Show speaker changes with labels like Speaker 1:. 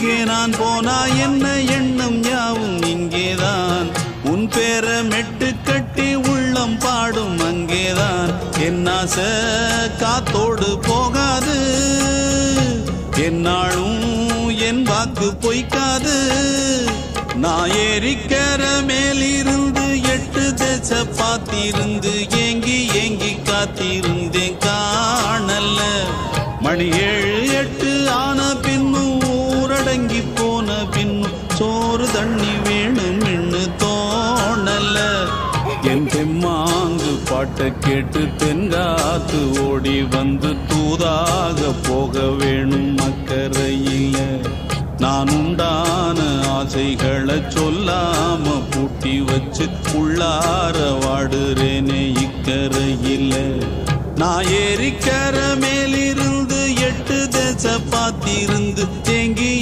Speaker 1: இங்கே நான் போனா என்ன எண்ணம் யாவும் இங்கேதான் உன் பேர மெட்டு கட்டி உள்ளம் பாடும் அங்கேதான் என் ஆசை காத்தோடு போகாது என்னாலும் என் வாக்கு பொய்க்காது நான் ஏறிக்கர மேலிருந்து 8 தேச பார்த்திருந்து ஏங்கி ஏங்கி காத்திருந்தேன் காணல்ல மணி 7 8 ஆன பின்னும் ஊரடங்கி போன பின்னும் சோறு தண்ணி வேணும் என்று தோணல்ல என் தெம்மாங்கு பாட்டை கேட்டு தென்காத்து ஓடி வந்து தூதாக போக வேணும் அக்கறையில் நான் உண்டான ஆசைகளை சொல்லாம பூட்டி வச்சு உள்ளார வாடுறேனே இக்கரையில் நான் ஏறிக்கர மேலிருந்து 8 தேச பார்த்திருந்து ஏங்கி